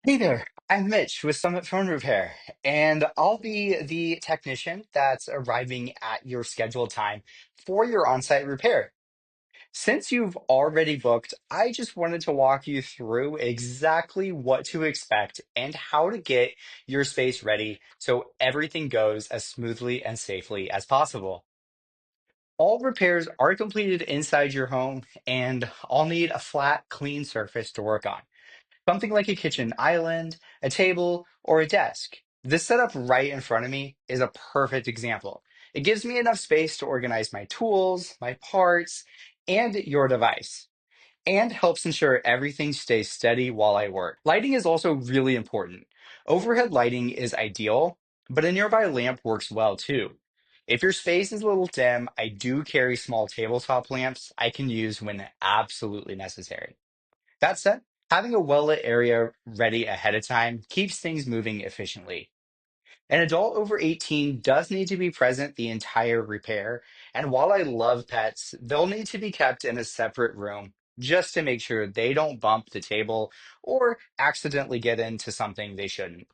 Hey there, I'm Mitch with Summit Phone Repair, and I'll be the technician that's arriving at your scheduled time for your on-site repair. Since you've already booked, I just wanted to walk you through exactly what to expect and how to get your space ready so everything goes as smoothly and safely as possible. All repairs are completed inside your home, and I'll need a flat, clean surface to work on. Something like a kitchen island, a table, or a desk. This setup right in front of me is a perfect example. It gives me enough space to organize my tools, my parts, and your device, and helps ensure everything stays steady while I work. Lighting is also really important. Overhead lighting is ideal, but a nearby lamp works well too. If your space is a little dim, I do carry small tabletop lamps I can use when absolutely necessary. That said, having a well-lit area ready ahead of time keeps things moving efficiently. An adult over 18 does need to be present the entire repair, and while I love pets, they'll need to be kept in a separate room just to make sure they don't bump the table or accidentally get into something they shouldn't.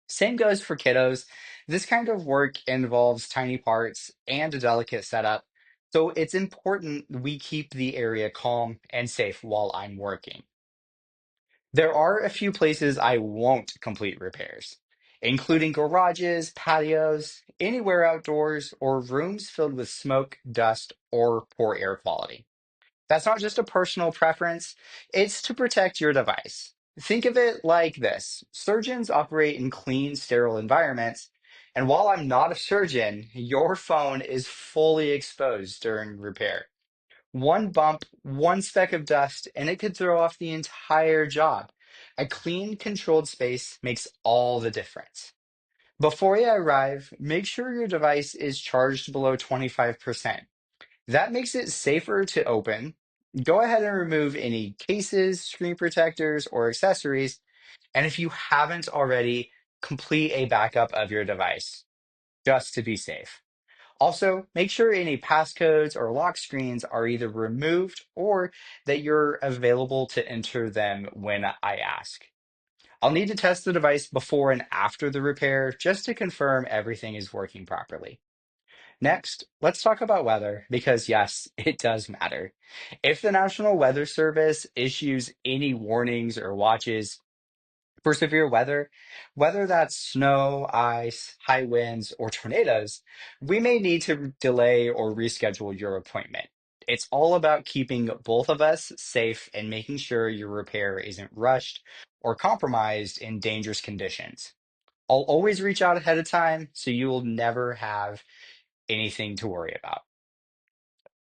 Same goes for kiddos. This kind of work involves tiny parts and a delicate setup, so it's important we keep the area calm and safe while I'm working. There are a few places I won't complete repairs, including garages, patios, anywhere outdoors, or rooms filled with smoke, dust, or poor air quality. That's not just a personal preference, it's to protect your device. Think of it like this: surgeons operate in clean, sterile environments, and while I'm not a surgeon, your phone is fully exposed during repair. One bump, one speck of dust, and it could throw off the entire job. A clean, controlled space makes all the difference. Before you arrive, make sure your device is charged below 25%. That makes it safer to open. Go ahead and remove any cases, screen protectors, or accessories. And if you haven't already, complete a backup of your device just to be safe. Also, make sure any passcodes or lock screens are either removed or that you're available to enter them when I ask. I'll need to test the device before and after the repair just to confirm everything is working properly. Next, let's talk about weather because, yes, it does matter. If the National Weather Service issues any warnings or watches, for severe weather, whether that's snow, ice, high winds, or tornadoes, we may need to delay or reschedule your appointment. It's all about keeping both of us safe and making sure your repair isn't rushed or compromised in dangerous conditions. I'll always reach out ahead of time so you will never have anything to worry about.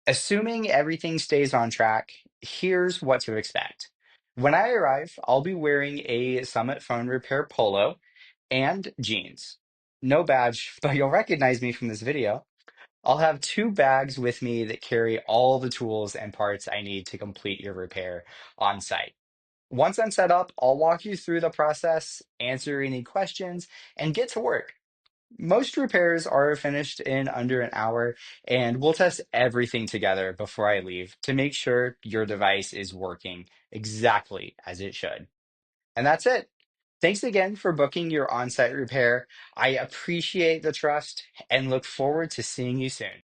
Assuming everything stays on track, here's what to expect. When I arrive, I'll be wearing a Summit Phone Repair polo and jeans. No badge, but you'll recognize me from this video. I'll have two bags with me that carry all the tools and parts I need to complete your repair on site. Once I'm set up, I'll walk you through the process, answer any questions, and get to work. Most repairs are finished in under an hour, and we'll test everything together before I leave to make sure your device is working exactly as it should. And that's it. Thanks again for booking your on site repair. I appreciate the trust and look forward to seeing you soon.